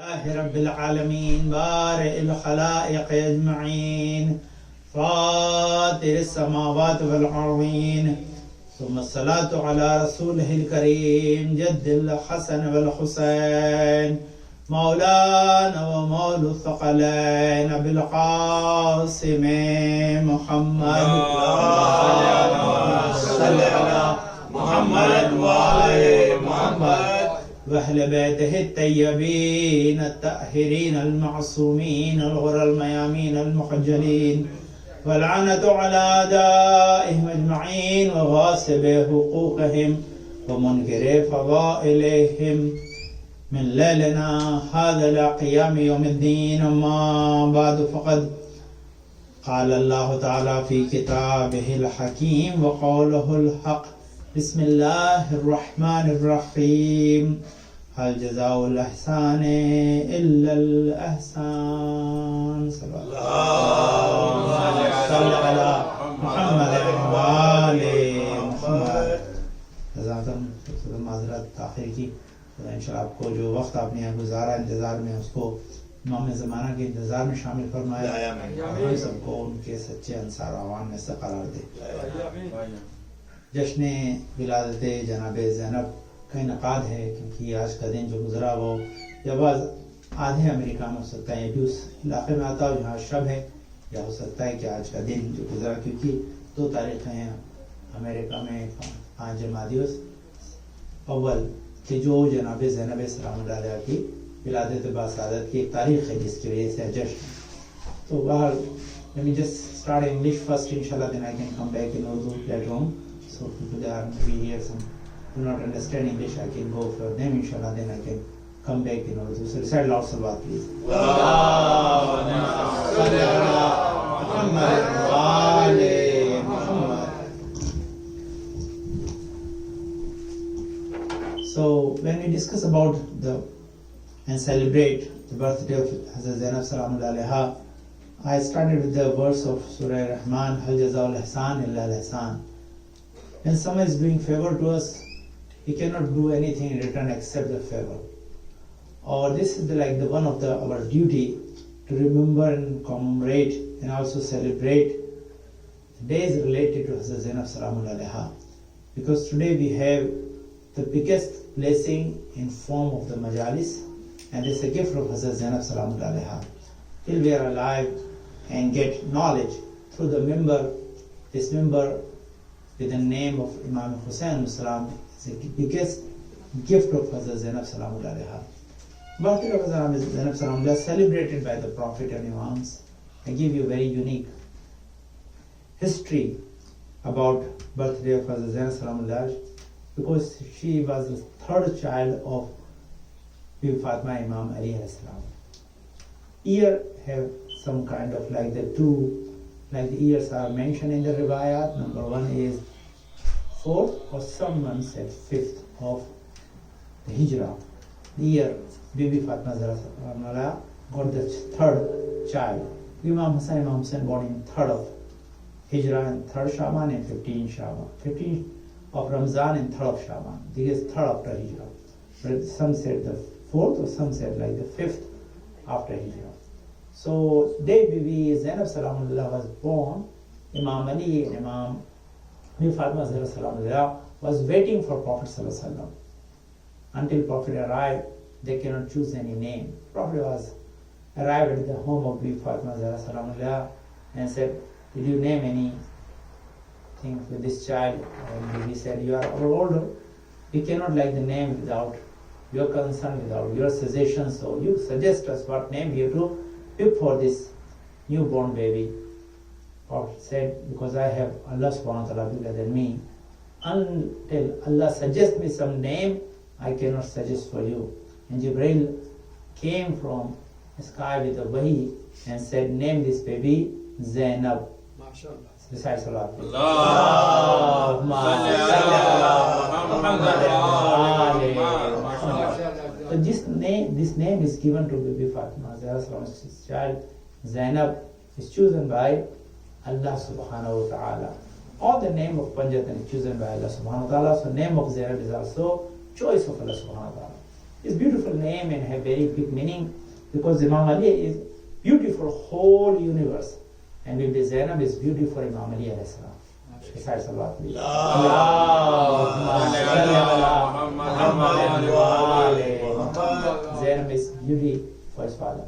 رب العالمين بارئ الخلائق أجمعين فاطر السماوات والأرضين ثم الصلاة على رسوله الكريم جد الحسن والحسين مولانا ومولى الثقلين أبي القاسم محمد صل على محمد وآل محمد وأهل بيته الطيبين الطاهرين المعصومين الغر الميامين المحجلين واللعنة على أعدائهم أجمعين وغاصب حقوقهم ومنكر فضائلهم من ليلنا هذا إلى قيام يوم الدين. أما بعد فقد قال الله تعالى في كتابه الحكيم وقوله الحق بسم الله الرحمن الرحيم هل جزاء الإحسان إلا الإحسان. صلى الله على محمد وآل محمد. माजरत ताखिर की इंशाअल्लाह आपको जो वक्त आपने यहाँ गुजारा इंतज़ार में उसको इमाम ज़माना के इंतज़ार में शामिल फरमाया हम सबको उनके सच्चे अंसार आवाम में से करार दे. जश्न विलादत जनाब ज़ैनब का इनकाद है क्योंकि आज का दिन जो गुजरा वो या बाज़ आधे अमेरिका में हो सकता है, ये भी उस इलाके में आता हो जहाँ शब है, या हो सकता है कि आज का दिन जो गुजरा क्योंकि 2 तारीखें हैं अमेरिका में 5 जमादियुस अव्वल कि जो जनाब ज़ैनब सलामुल्लाह अलैहा की विलादत बासादत की एक तारीख़ है जिसकी वजह से जश्न. तो बाहर let me just start English first inshallah, then I can come back in Urdu later on. So people that are maybe here some do not understand English, I can go for them inshallah, then I can come back in Urdu. So recite loud salawat please. So when we discuss about and celebrate the birthday of Hazrat Zainab Salamullah Alaiha, I started with the verse of Surah Rahman, Hal Jaza'ul Ihsan illa al-Ihsan. When someone is doing favor to us, he cannot do anything in return except the favor. Or this is the one of our duty to remember and commemorate and also celebrate the days related to Hazrat Zainab Salamullah Alaiha. Because today we have the biggest blessing in form of the majalis, and it's a gift of Hazrat Zainab Salamullah Alaiha. Till we are alive and get knowledge through the member, this member with the name of Imam Hussain Salam is the biggest gift of Hazrat Zainab Salamullah Alaiha. Birthday of Hazrat Zainab Salamullah celebrated by the Prophet and Imams. I give you a very unique history about birthday of Hazrat Zainab Salamullah because she was the 3rd child of Bibi Fatima Imam Ali alayhi salam. Year have some kind of the years are mentioned in the riwayat. Number 1 is 4th or someone said 5th of the Hijrah. The year Bibi Fatima Zahra got the 3rd child. Imam Hussain born in 3rd of Hijrah and 3rd Shaban and 15 Shaban. 15 of Ramzan and 3rd of Shaban. This is 3rd after Hijrah. But some said the 4th or some said the 5th after Hijrah. So day Bibi Zainab Salamullah was born, Imam Ali and Imam Bibi Fatima Zahra Salamullah was waiting for Prophet Sallallahu Alaihi Wasallam. Until Prophet arrived, they cannot choose any name. Prophet was arrived at the home of Bibi Fatima Zahra Salamullah and said, did you name anything for this child? And Bibi said, you are older, we cannot the name without your consent, without your suggestion, so you suggest us what name you to pick for this newborn baby. Prophet said, because I have Allah subhanahu wa ta'ala bigger than me, until Allah suggests me some name, I cannot suggest for you. And Jibreel came from the sky with a wahi and said, name this baby Zainab. MashaAllah. Recite salat. So this name is given to Bibi Fatima Zahra's child Zainab is chosen by Allah subhanahu wa ta'ala. All the name of Panjatan is chosen by Allah subhanahu wa ta'ala. So name of Zainab is also choice of Allah subhanahu wa ta'ala. It's beautiful name and have very big meaning because Imam Ali is beautiful whole universe. And Bibi Zainab is beautiful Imam Ali alayhi salam. Besides Allah, please. Zainab is beauty for his father.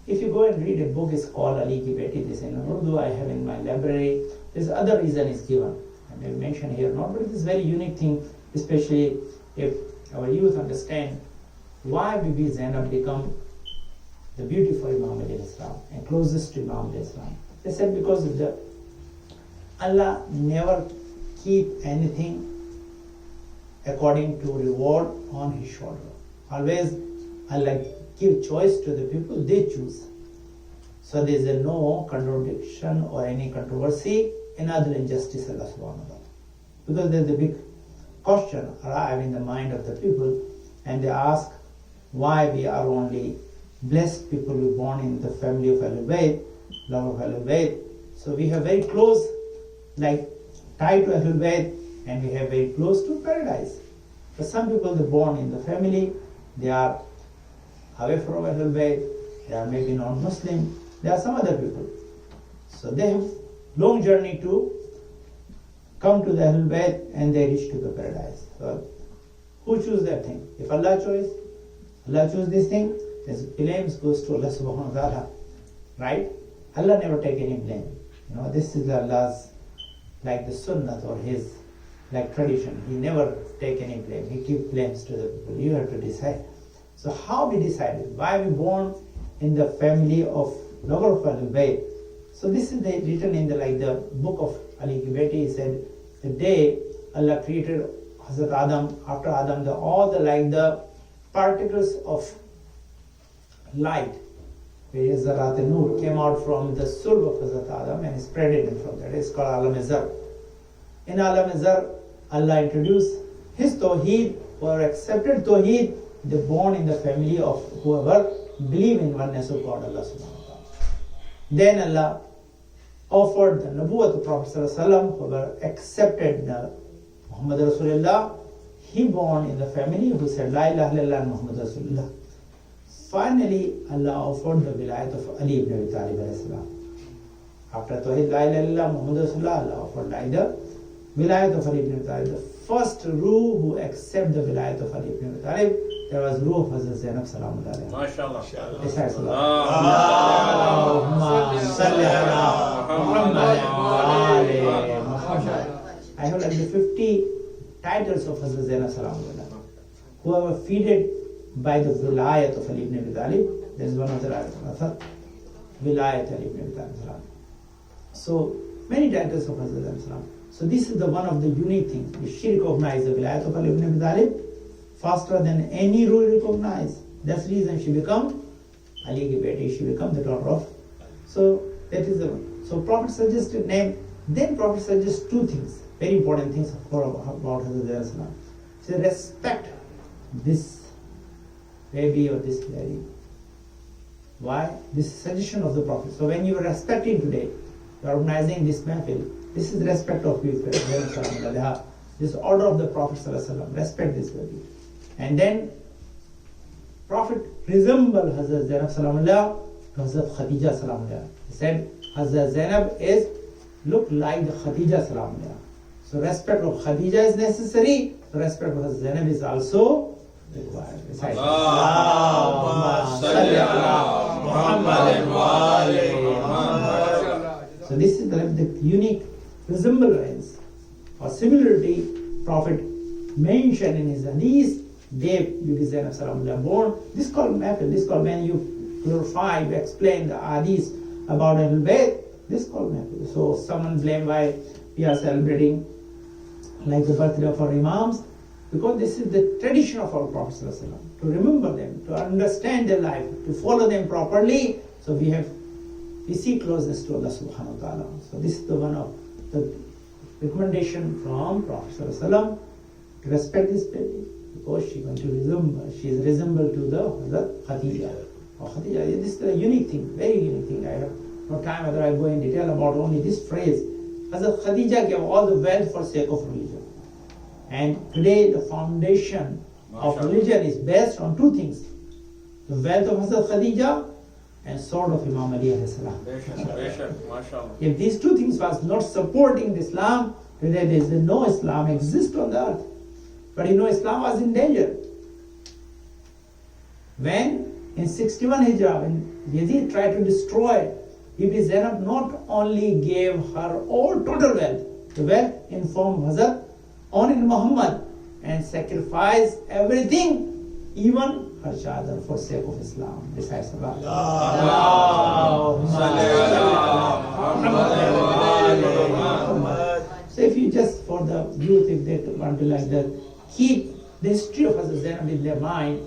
If you go and read a book, it's called Ali Ki Beti. This in Urdu I have in my library. This other reason is given. I may mention here not, but it is very unique thing, especially if our youth understand why Bibi Zainab become the beautiful Imam alayhi salam and closest to Imam alayhi salam. They said because of the Allah never keep anything according to reward on his shoulder. Always Allah give choice to the people, they choose. So there is no contradiction or any controversy in other injustice Allah subhanahu wa ta'ala. Because there is a big question arrive in the mind of the people and they ask why we are only blessed people who born in the family of Ahlul Bayt, love of Ahlul Bayt. So we have very close, like tied to Ahlul Bayt, and we have very close to paradise. But some people they born in the family, they are away from Ahlul Bayt, they are maybe non-Muslim, there are some other people. So they have long journey to come to the Ahlul Bayt and they reach to the paradise. So who choose that thing? If Allah choose this thing, this blame goes to Allah subhanahu wa ta'ala. Right? Allah never take any blame. This is Allah's like the sunnah or his like tradition. He never take any blame. He give blames to the people. You have to decide. So how we decided? Why we born in the family of lover of Ahlul Bayt? So this is written in the book of Ali Ki Beti. He said the day Allah created Hazrat Adam, after Adam, all the particles of light, whereas Zarat Nur came out from the sulb of Hazrat Adam and spread it from there. It's called Al-Zahra. In Al-Zahra, Allah introduced his Tawheed, whoever accepted Tawheed, they born in the family of whoever believe in oneness of God, Allah subhanahu wa ta'ala. Then Allah offered the Nabuwwat of Prophet sallallahu alaihi wasallam, whoever accepted the Muhammad Rasulullah, he born in the family who said La ilaha illallah Muhammad Rasulullah. Finally, Allah offered the wilayat of Ali ibn Abi Talib alayhi salam. After Tawheed La ilaha illallah Muhammad Rasulullah, Allah offered the wilayat of Ali ibn Abi Talib. The first ruh who accept the wilayat of Ali ibn Abi Talib, there was ruh of Hazrat Zainab salamullah alayha. MashaAllah. Besides Allahumma salli ala Muhammad wa ali Muhammad. I have like the 50 titles of Hazrat Zainab salamullah alayha. Whoever feeded by the wilayat of Ali ibn Abi Talib, there is one of the wilayat Ali ibn Abi Talib. So many titles of Hazrat Zainab salam. So this is the one of the unique things. If she recognized the wilayat of Ali ibn Abi Talib faster than any rule recognized, that's the reason she become Ali ki beti, she become the daughter of. So that is the one. So Prophet suggested name. Then Prophet suggests two things, very important things about Hazrat Zainab salam. So respect this baby or this lady. Why? This is suggestion of the Prophet. So when you are respecting today, you are organizing this mahfil, this is respect of you. This is order of the Prophet ﷺ. Respect this baby. And then Prophet resembled Hazrat Zainab salamullah to Hazrat Khadija salamullah. He said Hazrat Zainab is look like the Khadija salamullah. So respect of Khadija is necessary. So respect of Hazrat Zainab is also required. So this is the unique resemblance or similarity Prophet mentioned in his hadith. They Bibi Zainab salamullah born. This is called mahfil. This is called when you glorify, you explain the hadith about Ahlul Bayt. This is called mahfil. So someone blame why we are celebrating like the birthday of our imams, because this is the tradition of our Prophet ﷺ, to remember them, to understand their life, to follow them properly. So we see closeness to Allah subhanahu wa ta'ala. So this is the one of the recommendation from Prophet ﷺ to respect this baby, because she is resembled to the Hazrat Khadija. Or Khadija, this is a unique thing, very unique thing. I have no time whether I go in detail about only this phrase. Hazrat Khadija gave all the wealth for sake of religion. And today the foundation of religion is based on two things: the wealth of Hazrat Khadija and sword of Imam Ali alayhi salam. If these two things was not supporting Islam, today there is no Islam exist on the earth. But Islam was in danger. When in 61 Hijrah, when Yazid tried to destroy, Bibi Zainab not only gave her all total wealth, the wealth in form of Hazrat on Muhammad, and sacrificed everything, even her children, for sake of Islam. Besides Allah. So if you just, for the youth, if they want to like that, keep the history of Hazrat Zainab in their mind,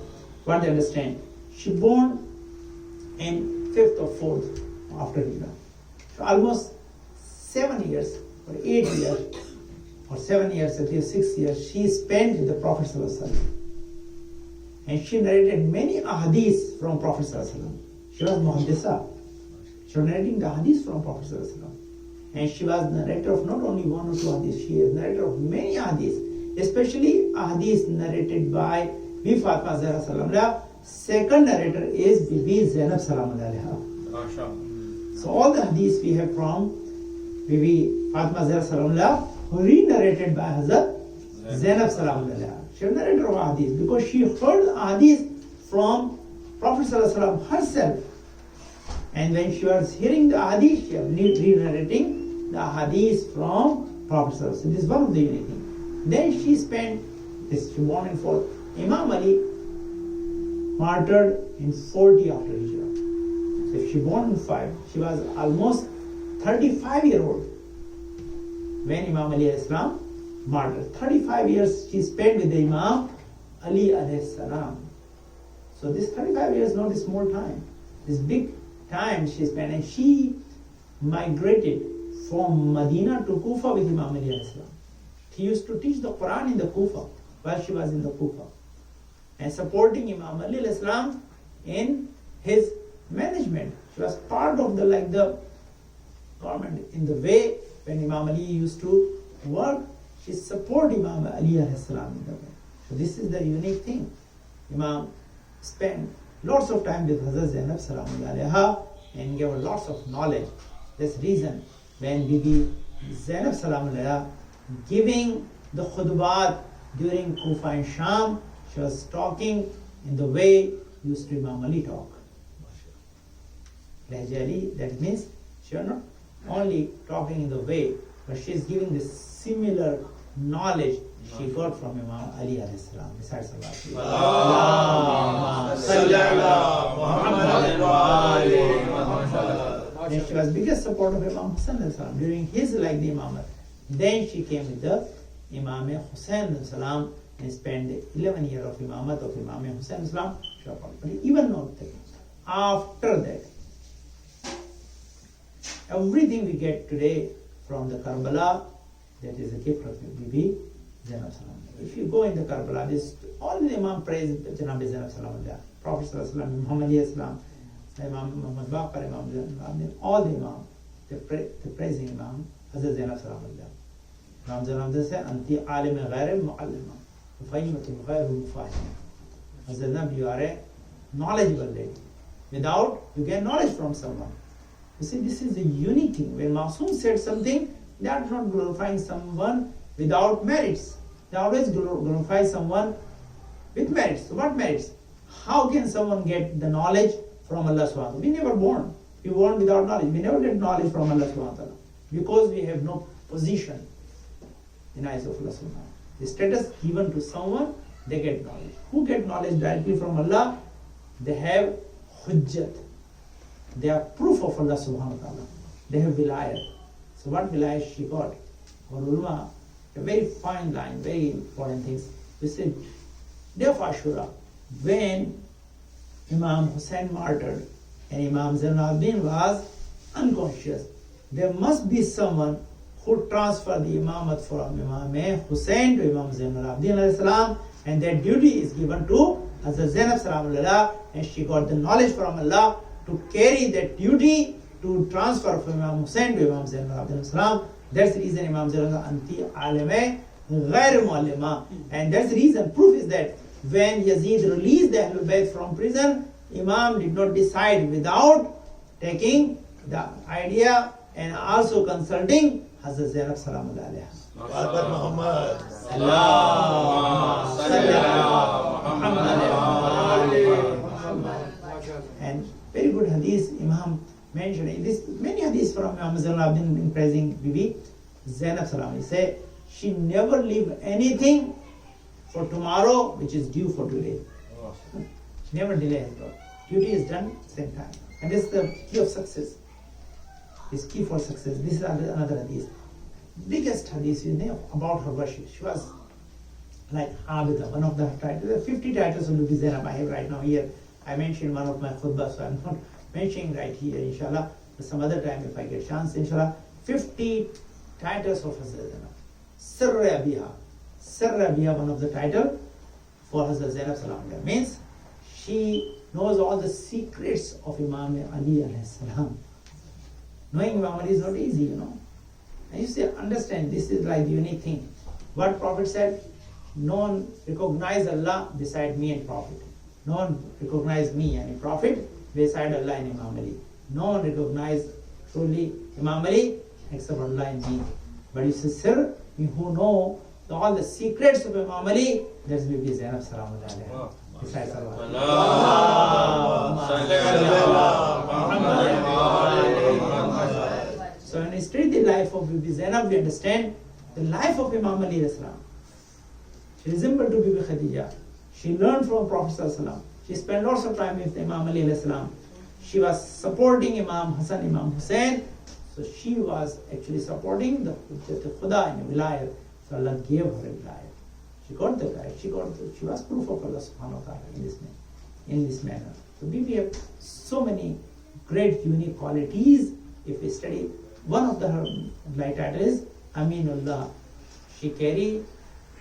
what they understand. She born in 5th or 4th after Hijrah. So almost 7 years or 8 years or 7 years, at least 6 years, she spent with the Prophet ﷺ. And she narrated many ahadith from Prophet ﷺ. She was muhaddisa. She was narrating the hadith from Prophet ﷺ. And she was narrator of not only one or two hadiths, she is narrator of many hadiths, especially hadiths narrated by Bibi Fatima Zahra Salamullah. Second narrator is Bibi Zainab Salamullah. So all the hadiths we have from Bibi Fatima Zahra Salamullah, re-narrated by Hazrat Zainab Salamullah. She was narrator of hadith because she heard hadith from Prophet ﷺ herself. And when she was hearing the hadith, she was re-narrating the hadith from Prophet ﷺ. This is one of the unique things. Then she spent this, she born in 4th. Imam Ali martyred in 40 after Hijrah. So if she born in 5, she was almost 35-year-old when Imam Ali Islam martyred. 35 years she spent with the Imam Ali alayhi salam. So this 35 years is not a small time. This big time she spent, and she migrated from Medina to Kufa with Imam Ali alayhi salam. He used to teach the Quran in the Kufa while she was in the Kufa, and supporting Imam Ali alayhi salam in his management. She was part of the government in the way when Imam Ali used to work. She supported Imam Ali alayhi salam in the way. So this is the unique thing. Imam spent lots of time with Hazrat Zainab Salamullah and gave her lots of knowledge. That's the reason when Bibi Zainab Salamullah giving the khutbah during Kufa and Sham, she was talking in the way used to Imam Ali talk. Lehjali, that means she was not only talking in the way, but she is giving the similar knowledge she got from Imam Ali alayhi salam. Besides Allah. Then she was biggest support of Imam Hussain alayhi salam during his the Imamat. Then she came with the Imam Hussain alayhi salam and spent 11 years of Imamat of Imam Hussain alayhi salam. But even not that. After that, everything we get today from the Karbala, that is a gift of Bibi Zainab Salam. If you go in the Karbala, this all the Imam praise Janab Zainab Salam, Prophet Sallallahu Muhammad Islam, Imam Muhammad Baqir, Imam Zainab, all the Imam, they praising Imam Hazrat Zainab Salam. Imam Zainab said, "Anti alim ghair mu'allima, fahimatu ghair mufahim." Hazrat Zainab, you are a knowledgeable lady. Without, you get knowledge from someone. You see, this is a unique thing. When Masoom said something, they are not glorifying someone without merits. They always glorify someone with merits. So what merits? How can someone get the knowledge from Allah subhanahu wa ta'ala? We never born. We born without knowledge. We never get knowledge from Allah subhanahu wa ta'ala. Because we have no position in eyes of Allah subhanahu wa ta'ala. The status given to someone, they get knowledge. Who get knowledge directly from Allah? They have hujjat. They are proof of Allah subhanahu wa ta'ala. They have wilayat. So what wilayat she got? Or ulama, a very fine line, very important things. We said, day of Ashura, when Imam Hussain martyred and Imam Zainab was unconscious, there must be someone who transferred the imamat from Imam Hussain to Imam Zainab alayhi salam, and that duty is given to Hazrat Zainab Salamullah, and she got the knowledge from Allah to carry that duty to transfer from Imam Hussain to Imam Zainab alayhi salam. That's the reason Imam Zainab anti alime ghair muallima, and that's the reason. Proof is that When Yazid released the Ahlul Bayt from prison, Imam did not decide without taking the idea and also consulting Hazrat Zainab Salamullah Alaiha. Prophet Muhammad. Allahumma salli ala Muhammad. And very good hadith Imam mentioned. This many hadiths from Imam Zainab in praising Bibi Zainab Salam. He said she never leave anything for tomorrow which is due for today. She never delays her. Duty is done same time. And this is the key of success. This key for success. This is another hadith. Biggest hadith you know about her worship. She was like Abida, one of the titles. There are 50 titles of Bibi Zainab I have right now here. I mentioned one of my khutbah, so I'm not mentioning right here, inshallah. But some other time if I get chance, inshallah. 50 titles of Hazrat Zainab. Sirr Abiha. Sirr Abiha, one of the title for Hazrat Zainab Salam. Means she knows all the secrets of Imam Ali alayhi salam. Knowing Imam Ali is not easy, you know. And you see, understand, this is like the unique thing. What Prophet said, no one recognize Allah beside me and Prophet. No one recognize me and Prophet beside Allah and Imam Ali. No one recognize truly Imam Ali except Allah and me. But you see, sir, you who know all the secrets of Imam Ali, that's Bibi Zainab Salamullah Alaiha. Besides Allah. So when we study the life of Bibi Zainab, we understand the life of Imam Ali Islam. She resembled to Bibi Khadija. She learned from Prophet Sallallahu. She spent lots of time with Imam Ali Islam. She was supporting Imam Hassan, Imam Hussain. So she was actually supporting the Khuda in the Wilayat. So Allah gave her a Wilayat. She got the Wilayat. She was proof of Allah subhanahu wa ta'ala in this manner. So Bibi have so many great unique qualities. If we study, one of her light title is Aminullah. She carried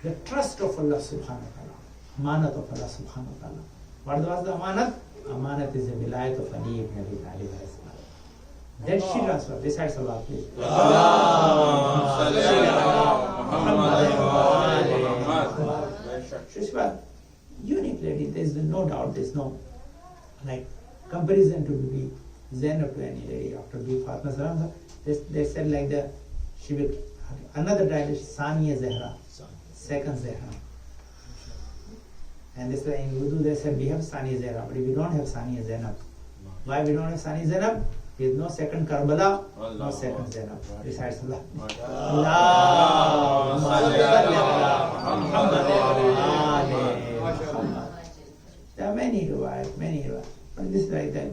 the trust of Allah subhanahu wa ta'ala. Amanat of Allah subhanahu wa ta'ala. What was the amanat? Amanat is the wilayat of Ali ibn Abi Talib. That she transferred. Besides Allah, please. She was unique lady. There is no doubt. There is no like comparison to Bibi Zainab to any lady after Bibi Fatima Salam. They said like the she will another title Saniya Zahra, second Zahra. And this way in Urdu they said we have Saniya Zahra, but we don't have Saniya Zainab. Why we don't have Saniya Zainab? There is no second Karbala, no second Zainab. Besides Allah. There are many riwayat. But this is like that.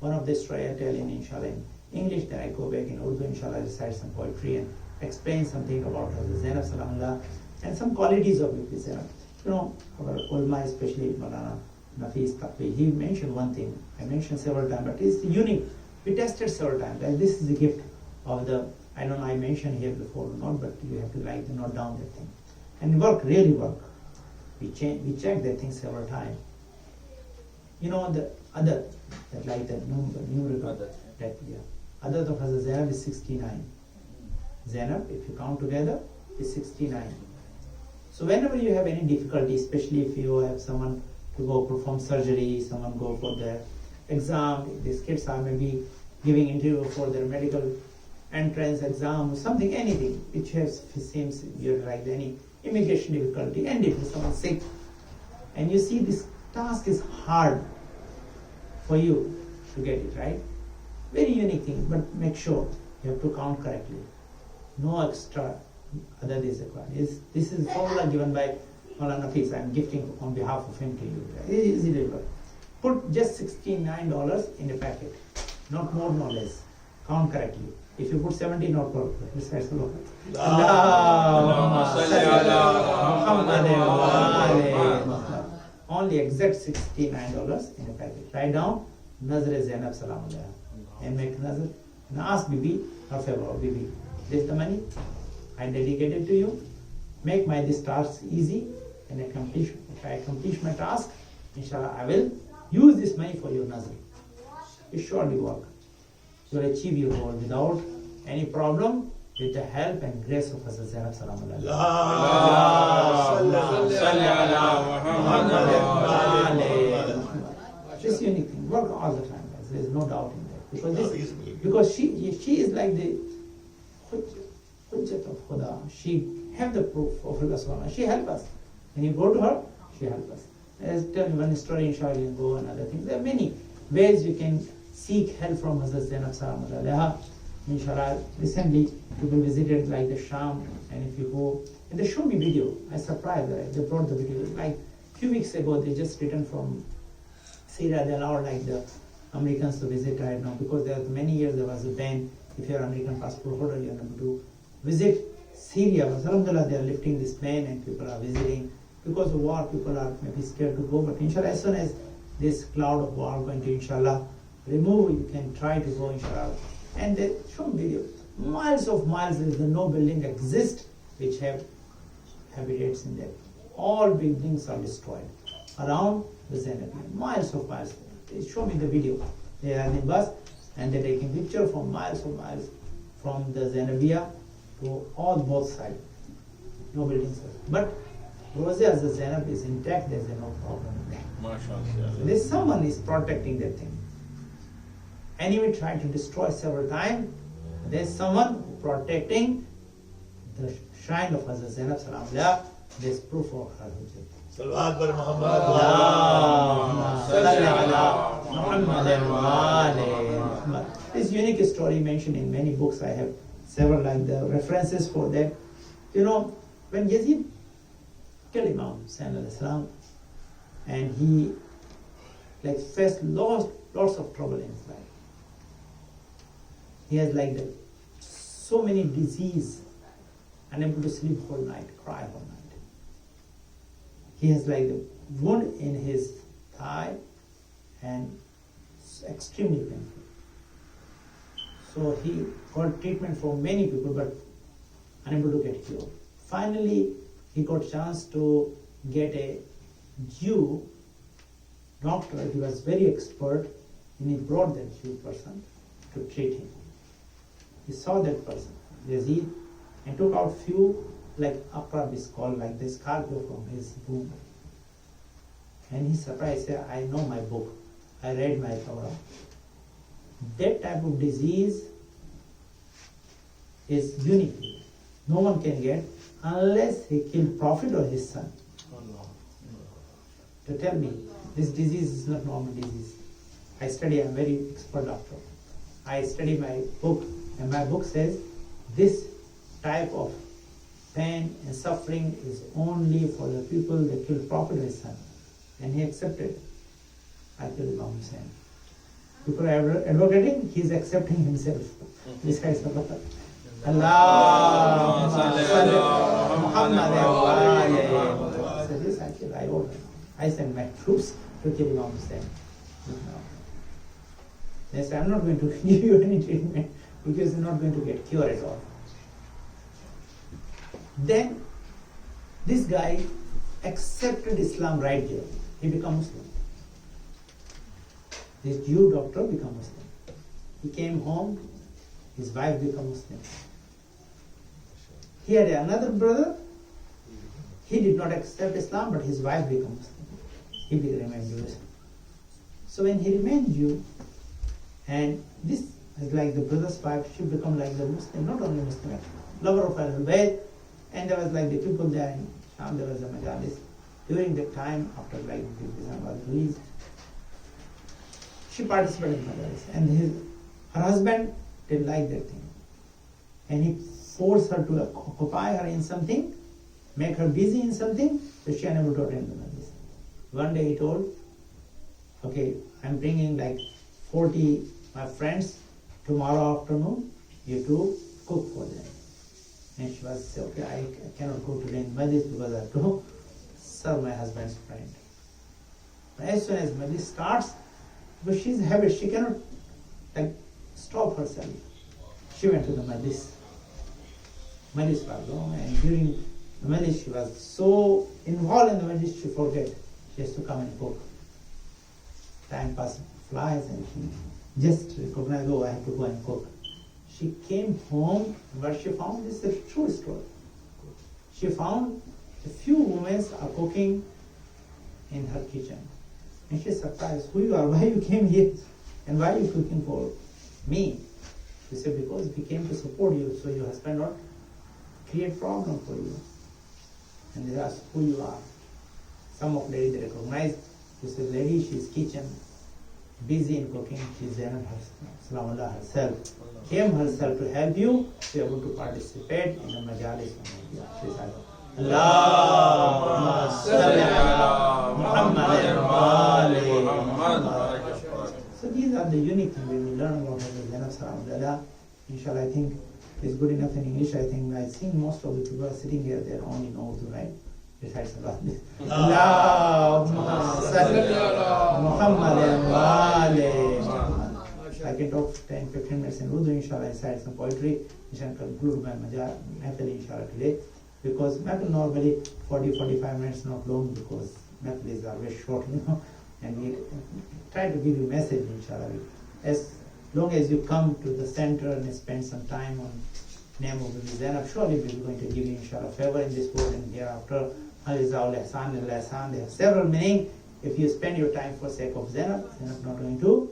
One of this try I tell in inshallah in English, then I go back in Urdu, inshallah, recite some poetry and explain something about Hazrat Zainab Salamullah and some qualities of Bibi Zainab. You know, our ulama, especially Maulana Nafis Taqvi, he mentioned one thing. I mentioned several times, but it's unique. We tested several times. And this is the gift of the, I don't know, I mentioned here before or not, but you have to like note down that thing. And work, really work. We checked that thing several times. You know, the other, that like the numerical, that, yeah. Other of Hazrat Zainab is 69. Zainab, if you count together, is 69. So whenever you have any difficulty, especially if you have someone to go perform surgery, someone go for the exam, these kids are maybe giving interview for their medical entrance exam or something, anything which has seems you're like any immigration difficulty, and if someone's sick, and you see this task is hard for you to get it right. Very unique thing, but make sure you have to count correctly. No extra other days required. This is formula given by Maulana Nafis. I am gifting on behalf of him to you. It is easy. Put just $69 in a packet. Not more, no less. Count correctly. If you put 70, not more. Besides the local. Only exact $69 in a packet. Write down Nazar Zainab Salamullah. And make Nazar. And ask Bibi, her favor, Bibi, this is the money. I dedicate it to you. Make my this task easy. And if I accomplish my task, inshallah, I will use this money for your Nazar. It surely work. You will achieve your goal without any problem with the help and grace of Hazrat Zainab Salamullah. This unique thing, work all the time, guys. There is no doubt in that. Because she is like the Hujjat of Khuda. She have the proof of Allah Subhanahu. She help us. When you go to her, she help us. I'll tell you one story, inshallah, you go and other things. There are many ways you can seek help from Hazrat Zainab Salamullah. Inshallah, recently people visited like the Sham, and if you go, and they show me video. I surprised that they brought the video. Like few weeks ago, they just returned from Syria. They allowed like the Americans to visit right now because there was many years there was a ban. If you are American passport holder, you are able to visit Syria. But alhamdulillah, they are lifting this ban and people are visiting. Because of war, people are maybe scared to go. But inshallah, as soon as this cloud of war going to inshallah remove, you can try to go inshallah. And they show video. Miles of miles, there is no building exists which have habitats in there. All buildings are destroyed around the Zainab. Miles of miles. They show me the video. They are in the bus and they're taking picture from miles of miles from the Zainabiyah to all both sides. No buildings. But Rosa as the Zainab is intact, there's no problem in that. So there's someone is protecting that thing. Enemy tried to destroy several times. There's someone protecting the shrine of Hazrat Zainab Salamullah. There's proof of her. Salawat bar Muhammad. This unique story mentioned in many books. I have several like the references for that. You know, when Yazid killed Imam Hussain al-Islam, and he like faced lots of trouble in his life. He has like so many disease, unable to sleep whole night, cry whole night. He has like the wound in his thigh and it's extremely painful. So he got treatment for many people but unable to get cured. Finally, he got chance to get a Jew doctor. He was very expert and he brought that Jew person to treat him. He saw that person, Yazid, and took out few, like akrab is called, like the scorpio from his womb. And he surprised, said, I know my book. I read my Torah. That type of disease is unique. No one can get unless he killed Prophet or his son. To tell me, this disease is not normal disease. I study, I'm very expert doctor. I study my book, and my book says this type of pain and suffering is only for the people that killed Prophet and his son. And he accepted. I killed Imam Hussain. People are advocating, he is accepting himself. Besides Allah. Allah. So this actually I ordered. I sent my troops to kill Imam Hussain. They said, I'm not going to give you any treatment because you're not going to get cure at all. Then this guy accepted Islam right there. He became Muslim. This Jew doctor became Muslim. He came home, his wife became Muslim. He had another brother. He did not accept Islam, but his wife became Muslim. He remained Jewish. So when he remained Jew, and this is like the brother's wife, she become like the Muslim, not only Muslim, lover of Al-Bayt, and there was like the people there in Sham, there was a majalis. During the time after like the Islam was released, she participated in majalis, and her husband didn't like that thing, and he forced her to occupy her in something, make her busy in something, so she unable to attend the majalis. One day he told, okay, I'm bringing like 40 my friends tomorrow afternoon, you two cook for them. And she was say, okay, I cannot go today in Majlis because I have to serve my husband's friend. But as soon as Majlis starts, but she's a habit, she cannot like stop herself. She went to the Majlis. Majlis was long, and during the Majlis she was so involved in the Majlis she forget. She has to come and cook. Time passes, flies, and she just recognized, oh, I have to go and cook. she came home, what she found, this is a true story. She found a few women are cooking in her kitchen. And she's surprised, who you are, why you came here, and why are you cooking for me? She said, because we came to support you, so your husband not create problem for you. And they asked who you are. Some of ladies recognized. She said, lady, she's kitchen, busy in cooking. She's Zainab herself. Came herself to help you to be able to participate in the majalis. She said, Allahumma salli ala Muhammad wa ali Muhammad. So these are the unique things when we learn about Zainab Salamullah. Inshallah, I think it's good enough in English. I think I've seen most of the people sitting here, they're only know Urdu, right? Besides Allah. Allahumma salli ala Muhammad wa ali Muhammad. I can talk 10-15 minutes in Urdu, inshallah, inside some poetry. I shall conclude my mahfil, inshallah, today. Because mahfil normally 40-45 minutes, not long, because mahfil are very short, and we try to give you message, inshallah. As long as you come to the center and spend some time on name of the Zainab, surely we are going to give you, inshallah, favor in this world and hereafter. Al-Zahra, they have several meanings. If you spend your time for sake of Zainab, Zainab not going to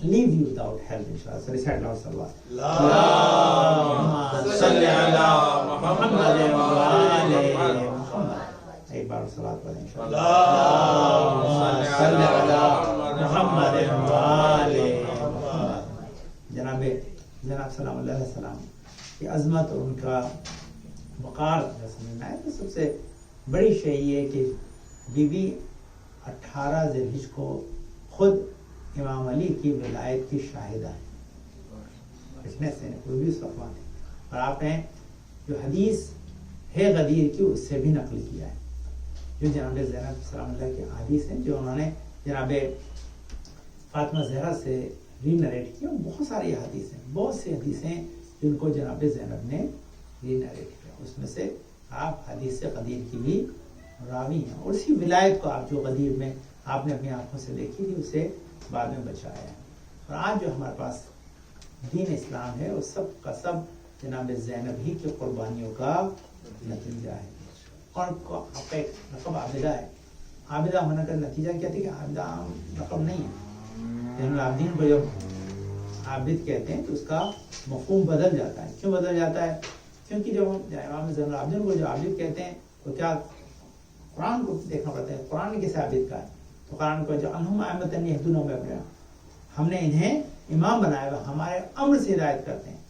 leave you without help, inshallah. So recite loud salat. Allahumma salli ala Muhammad wa ali Muhammad. ایک بار صلوات پڑھیں انشاءاللہ. اللهم صل على محمد وآل محمد. جناب سلام اللہ علیہ السلام کی عظمت اور ان کا وقار سمجھ میں آئے تو سب سے بڑی شے یہ ہے کہ بی بی 18 ذی الحجہ کو خود امام علی کی ولایت کی شاہدہ ہے. اس میں سے کوئی بھی صفحہ نہیں. اور آپ نے جو حدیث ہے غدیر کی اس سے بھی نقل کیا ہے, جو جناب زینب سلام اللہ کے حدیث ہیں جو انہوں نے جناب فاطمہ زہرا سے ری نریٹ کیا. بہت ساری حدیث ہیں, بہت سی حدیثیں جن کو جناب زینب نے ری نریٹ کیا. اس میں سے آپ حدیث غدیر کی بھی راوی ہیں, اور اسی ولایت کو آپ جو غدیر میں آپ نے اپنی آنکھوں سے دیکھی تھی اسے بعد میں بچایا ہے. اور آج جو ہمارے پاس دین اسلام ہے وہ سب کا سب جناب زینب ہی کی قربانیوں کا نتیجہ ہے. اور آپ کا ایک لقب عابدہ ہے. عابدہ ہونے کا نتیجہ کیا تھا کہ عابدہ عام لقب نہیں ہے. زین العابدین کو جب عابد کہتے ہیں تو اس کا مفہوم بدل جاتا ہے. کیوں بدل جاتا ہے؟ کیونکہ جب ہم امام زین العابدین کو جو عابد کہتے ہیں تو کیا قرآن کو دیکھنا پڑتا ہے. قرآن نے کیسے عابد کہا ہے؟ تو قرآن کو جو انہم ائمۃ یہدون بامرنا, ہم نے انہیں امام بنایا ہوا, ہمارے امر سے ہدایت کرتے ہیں.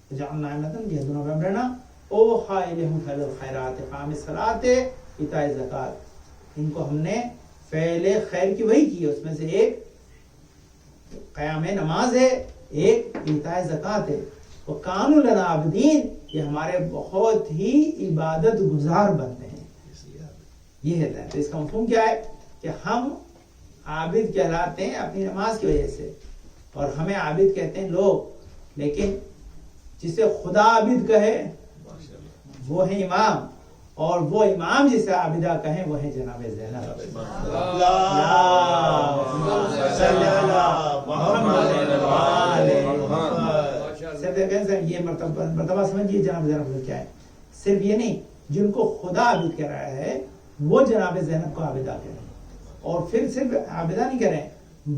تو جعلنا ائمۃ یہدون بامرنا اوحی الیہم فعل الخیرات اقام الصلاۃ ایتاء الزکات. ان کو ہم نے فعل خیر کی وہی کی ہے. اس میں سے ایک قیام نماز ہے, ایک ایتاء زکات ہے. وکانوا لنا عابدین, یہ ہمارے بہت ہی عبادت گزار بندے ہیں. یہ ہے. تو اس کا مفہوم کیا ہے کہ ہم عابد کہلاتے ہیں اپنی نماز کی وجہ سے, اور ہمیں عابد کہتے ہیں لوگ. لیکن جسے خدا عابد کہے وہ ہے امام, اور وہ امام جسے عابدہ کہیں وہ ہے جناب زینب. یہ مرتبہ سمجھیے جناب زینب کیا ہے. صرف یہ نہیں, جن کو خدا عابد کہہ رہا ہے وہ جناب زینب کو عابدہ کہہ رہے ہیں. اور پھر صرف عابدہ نہیں کہہ رہے ہیں,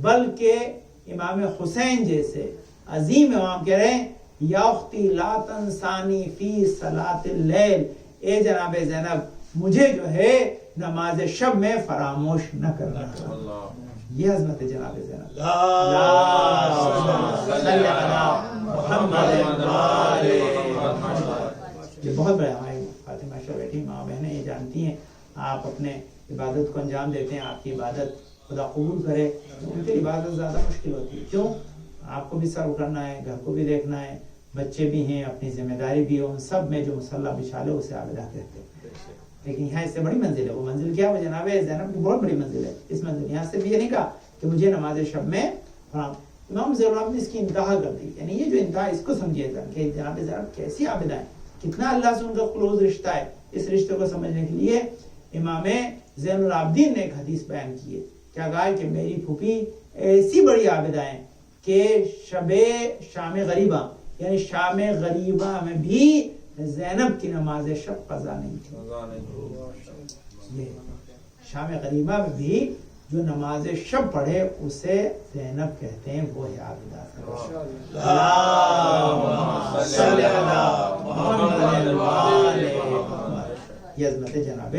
بلکہ امام حسین جیسے عظیم امام کہہ رہے ہیں یا اختی لا تنسانی فی صلاۃ اللیل, اے جناب زینب مجھے جو ہے نماز شب میں فراموش نہ کرنا. یہ عظمت ہے جناب زینب. یہ بہت بڑا ہماری فاطمہ شاہ بیٹی ماں بہنیں یہ جانتی ہیں, آپ اپنے عبادت کو انجام دیتے ہیں, آپ کی عبادت خدا قبول کرے. ان کی عبادت زیادہ مشکل ہوتی ہے. کیوں؟ آپ کو بھی سرو کرنا ہے, گھر کو بھی دیکھنا ہے, بچے بھی ہیں, اپنی ذمہ داری بھی ہے. ان سب میں جو مسلح بچھا لے اسے عابدہ کہتے ہیں. لیکن یہاں اس سے بڑی منزل ہے. وہ منزل کیا؟ وہ جناب زینب کی بہت بڑی منزل ہے. اس منزل یہاں سے بھی یہ نہیں کہا کہ مجھے نماز شب میں امام زین العابدین نے اس کی انتہا کر دی. یعنی یہ جو انتہا, اس کو سمجھیے گا کہ جناب زینب کیسی عابدہ ہے, کتنا اللہ سے ان کا کلوز رشتہ ہے. اس رشتے کو سمجھنے کے لیے امام زین العابدین نے ایک حدیث بیان کی ہے. کیا کہا ہے کہ میری پھوپھی ایسی بڑی عابدہ ہیں کہ شب شام غریبہ یعنی شام غریبہ میں بھی زینب کی نماز شب قضا نہیں تھی. شام غریبہ میں بھی جو نماز شب پڑھے اسے زینب کہتے ہیں. وہ یاد ادا کرو. یہ عظمت جناب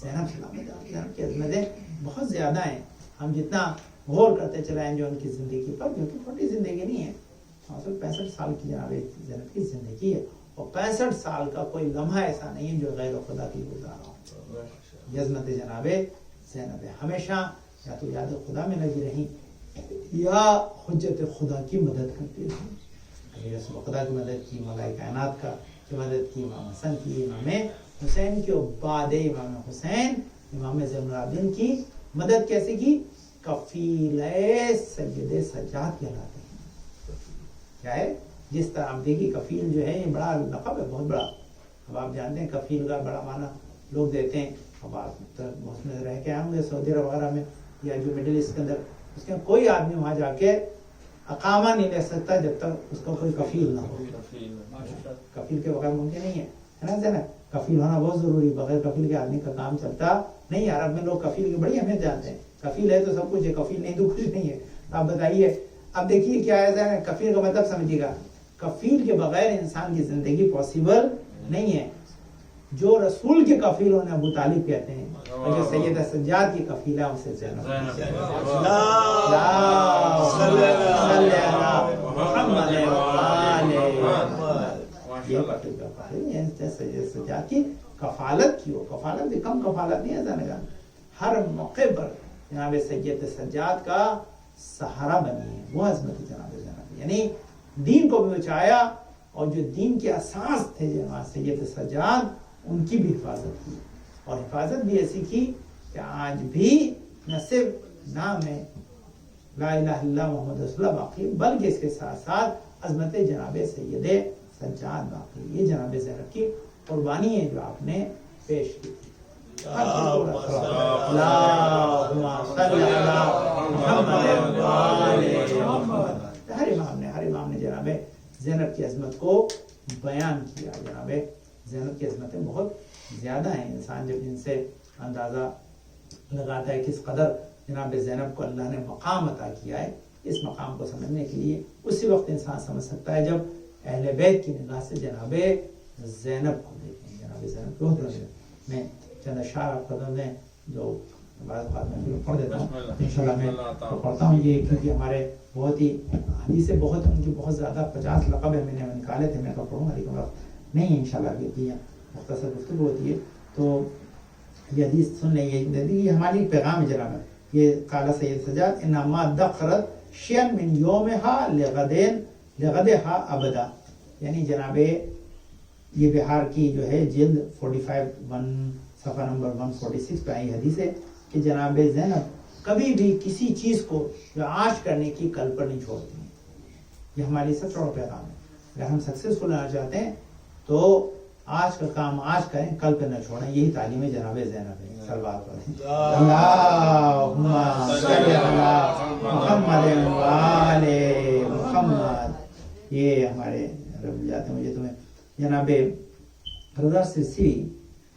زینب زینب کی عظمتیں بہت زیادہ ہیں. ہم جتنا غور کرتے چلے ہیں جو ان کی زندگی پر, کیونکہ چھوٹی زندگی نہیں ہے, 65 سال کی جناب زینب کی زندگی ہے, اور 65 سال کا کوئی لمحہ ایسا نہیں ہے جو غیر خدا کی گزارا ہو. یہ عظمت جناب زینب ہمیشہ یا تو یاد خدا میں لگی رہی یا حجت خدا کی مدد کرتی رہی. رسول خدا کی مدد کی, ملائکہ کائنات کی مدد کی, امام حسن کی, امام حسین کی, بعد امام حسین امام زین العابدین کی مدد کیسے کی؟ کفیل سید سجاد کہلاتے ہیں. کیا ہے؟ جس طرح آپ دیکھیے کفیل جو ہے یہ بڑا لقب ہے, بہت بڑا. اب آپ جانتے ہیں کفیل کا بڑا معنی لوگ دیتے ہیں. اب آپ بہت میں رہ کے آئے ہوں گے سعودی عرب وغیرہ میں یا جو مڈل ایسٹ کے اندر, اس کے کوئی آدمی وہاں جا کے اقامہ نہیں لے سکتا جب تک اس کا کوئی کفیل نہ ہو. کفیل کے بغیر ممکن نہیں ہے نا. کفیل ہونا بہت ضروری, بغیر کفیل کے آدمی کا کام چلتا نہیں. عرب میں لوگ کفیل کی بڑی اہمیت جانتے ہیں. کفیل ہے تو سب کچھ ہے, کفیل نہیں تو کچھ نہیں ہے. آپ بتائیے. اب دیکھیے کیا ہے کفیل کا مطلب سمجھیے گا. کفیل کے بغیر انسان کی زندگی پاسبل نہیں ہے. جو رسول کے کفیل ہونے ابو طالب کہتے ہیں, اور جو سیدہ سجاد کی کفیل ہے اسے زینب. سجاد کی کفالت کی ہو. کفالت بھی کم کفالت نہیں ہے زینب. ہر موقع پر جناب سید سجاد کا سہارا بنی ہے. وہ عظمت جناب زینب, یعنی دین کو بھی بچایا, اور جو دین کے اساس تھے جناب سید سجاد ان کی بھی حفاظت کی. اور حفاظت بھی ایسی کی کہ آج بھی نہ صرف نام ہے لا الہ الا اللہ محمد رسول اللہ باقی, بلکہ اس کے ساتھ ساتھ عظمت جناب سید سجاد باقی. یہ جناب زینب کی قربانی ہے جو آپ نے پیش کی تھی. اللہم صلی علی محمد ہر امام نے جناب زینب کی عظمت کو بیان کیا. جناب زینب کی عظمتیں بہت زیادہ ہیں. انسان جب ان سے اندازہ لگاتا ہے کس قدر جناب زینب کو اللہ نے مقام عطا کیا ہے, اس مقام کو سمجھنے کے لیے اسی وقت انسان سمجھ سکتا ہے جب اہل بیت کی نگاہ سے جناب زینب کو دیکھیں. جناب زینب کو میں چند اشعار آپ قدم دیں جو بعض بات میں پڑھ دیتا ہوں انشاءاللہ. میں پڑھتا ہوں یہ کیونکہ ہمارے بہت ہی حدیثیں بہت ان کی بہت زیادہ 50 لقب ہے میں نے نکالے تھے. میں تو پڑھوں گا لیکن وقت نہیں انشاءاللہ بھی مختصر گفتگو ہوتی ہے. تو یہ حدیث سن لیں, یہ ہماری ایک پیغام ہے جناب. یہ قال سید سجاد انما دخرت شیئا من یومها لغدها ابدا, یعنی جناب یہ بہار کی جو ہے جلد 45 صفحہ نمبر 146 پہ آئی حدیث ہے کہ جناب زینب کبھی بھی کسی چیز کو جو آج کرنے کی کل پر نہیں چھوڑتی ہیں. یہ ہماری سب سے بڑا پیغام ہے. اگر ہم سکسیسفل ہونا چاہتے ہیں تو آج کا کام آج کریں, کل پہ نہ چھوڑیں. یہی تعلیم جناب زینب ہے. صلوات پڑھیں. اللہم صلی علی محمد و آل محمد. یہ ہمارے رب جاتے ہیں مجھے تمہیں جناب رضا سرسی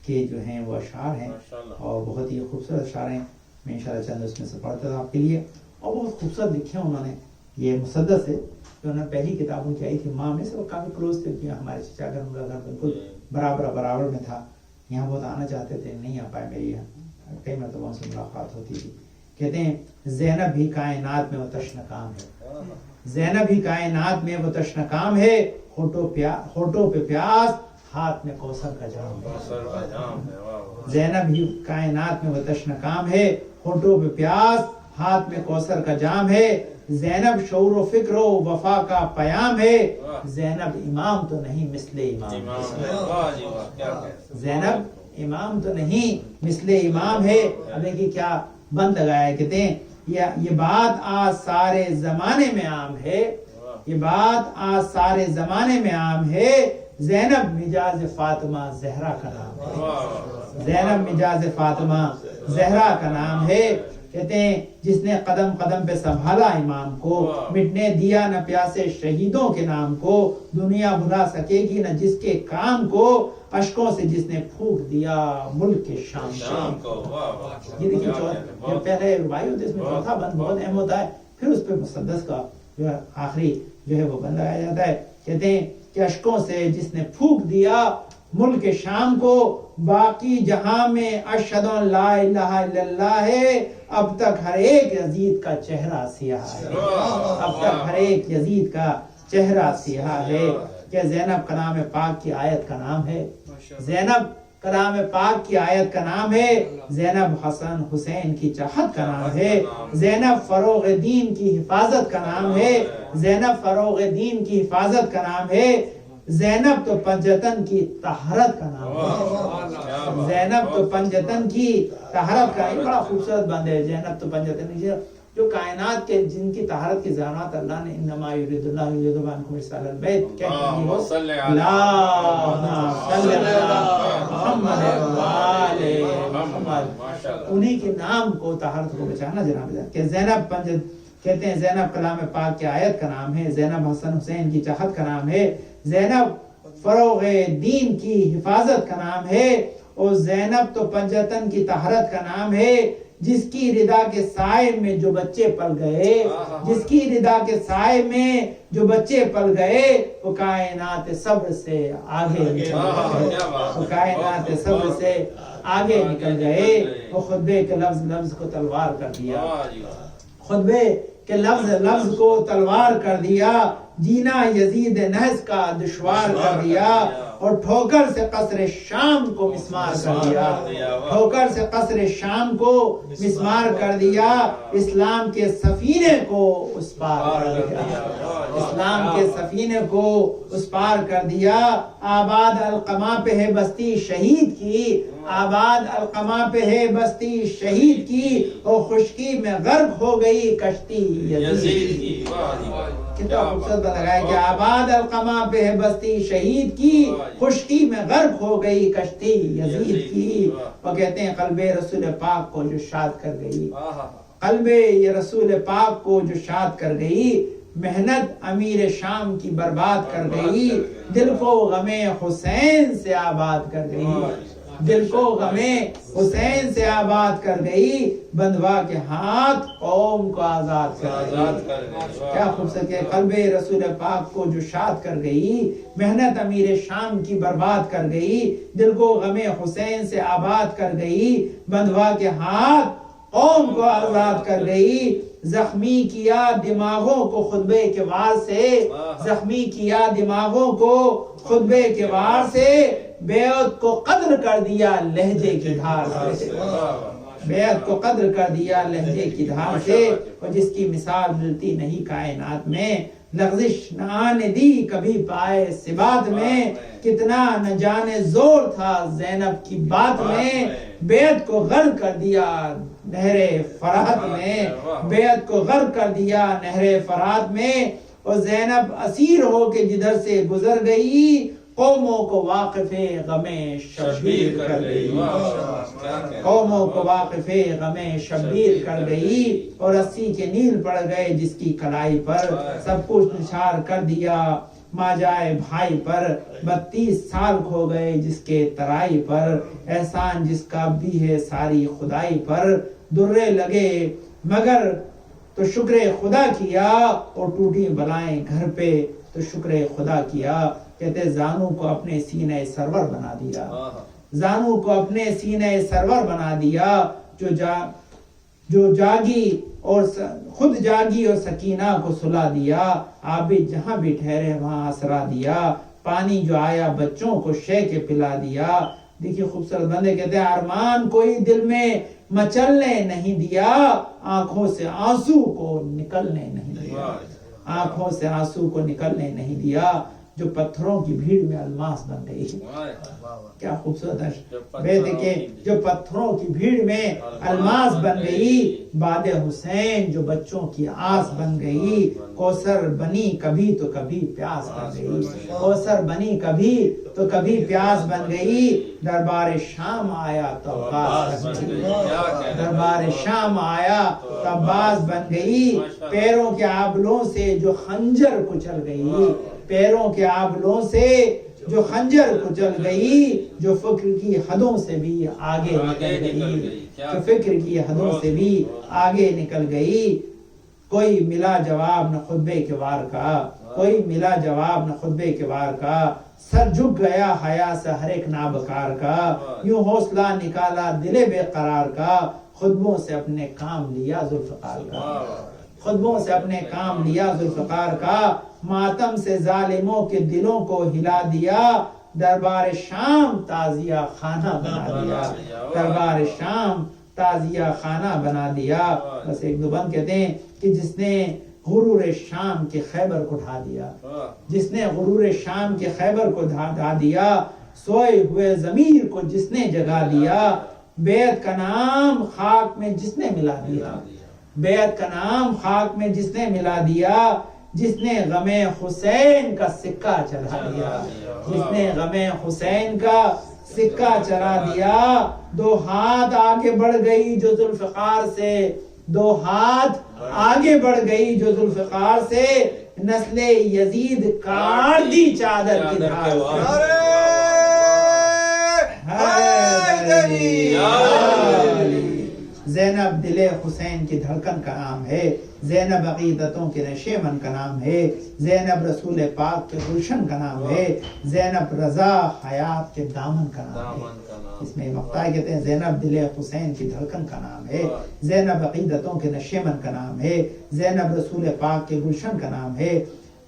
کے جو ہیں وہ اشعار ہیں اور بہت ہی خوبصورت اشعار ہیں. میں انشاءاللہ چند اس میں سے پڑھتا تھا آپ کے لیے, اور بہت خوبصورت لکھے انہوں نے. یہ مسدس ہے جو انہوں نے پہلی کتاب ان کی آئی تھی ماں میں سے, وہ کافی کلوز تھے کہ ہمارے چچا گھر ان کا گھر بالکل برابر میں تھا. یہاں بہت آنا چاہتے تھے, نہیں آ پائے. میری کئی مرتبہ ان سے ملاقات ہوتی تھی. کہتے ہیں زینب بھی کائنات میں وہ تشنہ کام ہے. زینب ہی کائنات میں وہ تشنہ کام ہے. ہوٹوں پہ پیاس, ہاتھ میں کوثر کا جام ہے. زینب ہی کائنات میں وہ تشنہ کام ہے. ہوٹوں پہ پیاس, ہاتھ میں کوثر کا جام ہے. زینب شعور و فکر و وفا کا پیام ہے. زینب امام تو نہیں مثل امام. زینب امام تو نہیں مثل امام ہے. اب دیکھیے کیا بند لگایا ہے. کہتے ہیں یہ بات آج سارے زمانے میں عام ہے. یہ بات آج سارے زمانے میں عام ہے. زینب مجاز فاطمہ زہرا کا نام ہے. زینب مجاز فاطمہ زہرا کا نام ہے. کہتے ہیں جس نے قدم قدم پہ سنبھالا امام کو، مٹنے دیا نہ پیاسے شہیدوں کے نام کو، دنیا بھلا سکے گی نہ جس کے کام کو، اشکوں سے جس نے پھونک دیا ملک کے شام کو۔ یہ دیکھیں جب پہلے رباعی ہوتے اس میں چوتھا بند بہت اہم ہوتا ہے، پھر اس پہ مسدس کا جو ہے آخری جو ہے وہ بند لگایا جاتا ہے۔ کہتے ہیں کہ اشکوں سے جس نے پھونک دیا ملک شام کو، باقی جہاں میں اشہد ان لا الہ الا اللہ ہے، اب تک ہر ایک یزید کا چہرہ سیاہ ہے، اب تک ہر ایک یزید کا چہرہ سیاہ ہے۔ کہ زینب کلام پاک کی آیت کا نام ہے، زینب کلام پاک کی آیت کا نام ہے، زینب حسن حسین کی چاہت کا نام ہے، زینب فروغ دین کی حفاظت کا نام ہے، زینب فروغ دین کی حفاظت کا نام ہے، زینب تو پنجتن کی طہارت کا نام ہے، زینب تو پنجتن کی طہارت کا، یہ بڑا خوبصورت بند ہے، زینب تو پنجتن کی، جو کائنات کے جن کی طہارت کی ضمانت اللہ نے انما یرید اللہ لیذهب عنکم رجال البیت کہتی ہو، اللہم صلی علی محمد وآل محمد، انہی کے نام کو طہارت کو بچانا جناب کہ زینب کہتے ہیں زینب کلام پاک کی آیت کا نام ہے، زینب حسن حسین کی چاہت کا نام ہے، زینب فروغ دین کی حفاظت کا نام ہے، اور زینب تو پنجتن کی طہارت کا نام ہے، جس کی ردا کے سائے میں جو بچے پل گئے، جس کی ردا کے سائے میں جو بچے پل گئے، وہ کائنات صبر سے آگے نکل گئے، وہ کائنات صبر سے آگے نکل گئے، وہ خطبے کے لفظ کو تلوار کر دیا، خطبے کہ لفظ کو تلوار کر دیا، جینا یزید نحس کا دشوار کر دیا، اور ٹھوکر سے قصر شام کو مسمار کر دیا، ٹھوکر سے قصر شام کو مسمار کر دیا، اسلام کے سفینے کو اس پار کر دیا، اسلام کے سفینے کو اس پار کر دیا، آباد القمہ پہ ہے بستی شہید کی، آباد القمہ پہ ہے بستی شہید کی، اور خشکی میں غرق ہو گئی کشتی یزید کی۔ کتنا خوبصورت لگا ہے کہ آباد القمہ پہ ہے بستی شہید کی، خشکی میں غرق ہو گئی کشتی یزید کی۔ وہ کہتے ہیں قلب رسول پاک کو جو شاد کر گئی، قلب یہ رسول پاک کو جو شاد کر گئی، محنت امیر شام کی برباد کر گئی، دل کو غم حسین سے آباد کر گئی، دل کو غم حسین سے آباد کر گئی، بندوا کے ہاتھ قوم کو آزاد کر گئی۔ کیا خوبصورت ہے، قلب رسول پاک کو جو شاد کر گئی، محنت امیر شام کی برباد کر گئی، دل کو غم حسین سے آباد کر گئی، بندوا کے ہاتھ قوم کو آزاد کر گئی، زخمی کیا دماغوں کو خطبے کے وار سے، زخمی کیا دماغوں کو خطبے کے وار سے، بیعت کو قدر کر دیا لہجے کی دھار سے، بیعت کو قدر کر دیا لہجے کی دھار سے، اور جس کی مثال ملتی نہیں کائنات میں، لغزش نہ آنے دی کبھی پائے ثبات میں، کتنا نہ جانے زور تھا زینب کی بات میں، بیعت کو غرق کر دیا نہر فرات میں، بیعت کو غرق کر دیا نہر فرات میں، اور زینب اسیر ہو کے جدھر سے گزر گئی، قوموں کو واقف غم شبیر کر گئی، قوموں کو واقف غم شبیر کر گئی، اور رسی کے نیل پڑ گئے جس کی کلائی پر، سب کچھ نثار کر دیا ماں جائے بھائی پر، 32 سال کھو گئے جس کے ترائی پر، احسان جس کا بھی ہے ساری خدائی پر، درے لگے مگر تو شکر خدا کیا، اور ٹوٹی بلائیں گھر پہ تو شکر خدا کیا۔ کہتے زانو کو اپنے سینہ سرور بنا دیا، زانو کو اپنے سینہ سرور بنا دیا، جو جاگی اور خود جاگی اور سکینہ کو سلا دیا، عابد جہاں بھی ٹھہرے وہاں آسرا دیا، پانی جو آیا بچوں کو شے کے پلا دیا۔ دیکھیے خوبصورت بندے کہتے ہیں ارمان کوئی دل میں مچلنے نہیں دیا، آنکھوں سے آنسو کو نکلنے نہیں دیا، آنکھوں سے آنسو کو نکلنے نہیں دیا، جو پتھروں کی بھیڑ میں الماس بن گئی. کیا خوبصورت ہے بیت کہ جو پتھروں کی بھیڑ میں الماس بن گئی. باد حسین جو بچوں کی آس بن گئی. کوثر بنی کبھی تو کبھی پیاس بن گئی. کوثر بنی کبھی تو کبھی پیاس بن گئی. دربار شام آیا تو عباس بن گئی. دربار شام آیا تو عباس بن گئی. پیروں کے آبلوں سے جو خنجر کچل گئی. پیروں کے آبلوں سے جو خنجر کچل گئی. جو فکر کی حدوں سے بھی آگے نکل گئی. جو فکر کی حدوں سے بھی آگے نکل گئی. کوئی ملا جواب نہ خطبے کے وار کا. کوئی ملا جواب نہ خطبے کے وار کا. سر جھک گیا حیا سے ہر ایک نابکار کا. یوں حوصلہ نکالا دل بے قرار کا. خطبوں سے اپنے کام لیا ذوالفقار کا. خطبوں سے اپنے کام لیا ذوالفقار کا. ماتم سے ظالموں کے دلوں کو ہلا دیا. دربار شام تازیہ خانہ بنا دیا. دربار شام تازیہ خانہ بنا دیا. بس ایک دو بند کہتے ہیں کہ جس نے غرور شام کے خیبر کو ڈھا دیا. جس نے غرور شام کے خیبر کو ڈھا دیا. سوئے ہوئے ضمیر کو جس نے جگا دیا. بیعت کا نام خاک میں جس نے ملا دیا. بیعت کا نام خاک میں جس نے ملا دیا. جس نے غم حسین کا سکہ چلا دیا. جس نے غم حسین کا سکہ چلا دیا. دو ہاتھ آگے بڑھ گئی جو ذوالفقار سے. دو ہاتھ آگے بڑھ گئی جو ذوالفقار سے. نسل یزید کاٹ دی چادر کی دھار سے. زینب دل حسین کی دھڑکن کا نام ہے. زینب عقیدتوں کے نشے من کا نام ہے. زینب رسول پاک کے گلشن کا نام ہے. زینب رضا حیات کے دامن کا نام ہے. اس میں مقطع کہتے ہیں زینب دل حسین کی دھڑکن کا نام ہے. زینب عقیدتوں کے نشے من کا نام ہے. زینب رسول پاک کے گلشن کا نام ہے.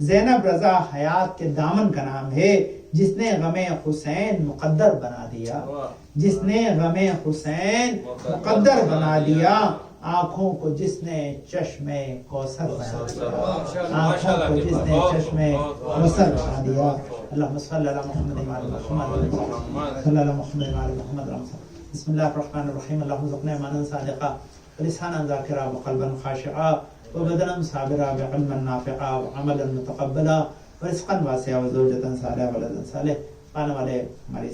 زینب رضا حیات کے دامن کا نام ہے. جس نے غم حسین مقدر بنا دیا. جس نے غم حسین مقدر بنا دیا. آنکھوں کو جس نے چشم کوثر بنا دیا. آنکھوں کو جس نے چشم کوثر بنا دیا. اللہم صلی علی محمد وعلی محمد صلی علی محمد وعلی محمد. بسم اللہ الرحمن الرحیم. اللہم ارزقنا ایمانا صادقا ولسانا ذاکرا وقلبا خاشعا وبدنا صابرا وعلما نافعا وعملا متقبلا ورزقا واسعا وزوجتا صالحا ولدا صالح. آنے والے ہماری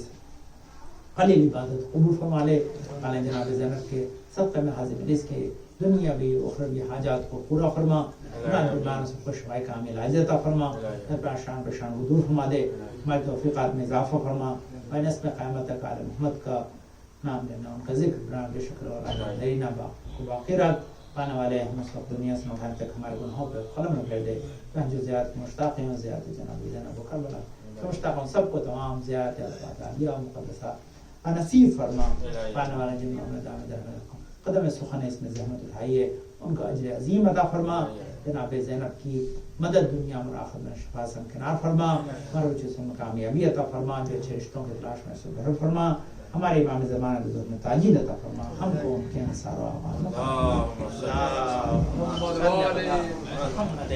قلیل عبادت قبول فرما لے. آنے جناب زینب کے صدقہ میں حاضر اس کے دنیاوی و اخروی حاجات کو پورا فرما. اللہ سے خوشوائی کامل عزت فرما. شان پرشان کو دور فرما دے. ہماری توفیقات میں اضافہ فرما. نسب قیامت تک آل محمد کا نام لینا ان کا ذکر بنا بے شکر اور دینا باقی رات. آنے والے ہم اس وقت دنیا سے مٹھانے تک ہمارے گناہوں پہ قلم نہ پھیر دے. جو زیارت مشتاق ہیں زیارت جناب زینب و کربلا مشتاق ہوں سب کو تمام زیارت عالیہ و مقدسہ نصیب فرما. آنے والے جنوں میں دام درہم قدم سخن اس میں زحمت اٹھائیے ان کا اجر عظیم عطا فرما. جناب زینب کی مدد دنیا اور آخرت میں شفا سے کنار فرما. مروچے سے کامیابی عطا فرما. جو اچھے رشتوں کی تلاش میں سے بھر فرما. ہمارے امام زمانہ بزرگ میں تاجیل عطا فرما. ہم کو ان کے انصار و امان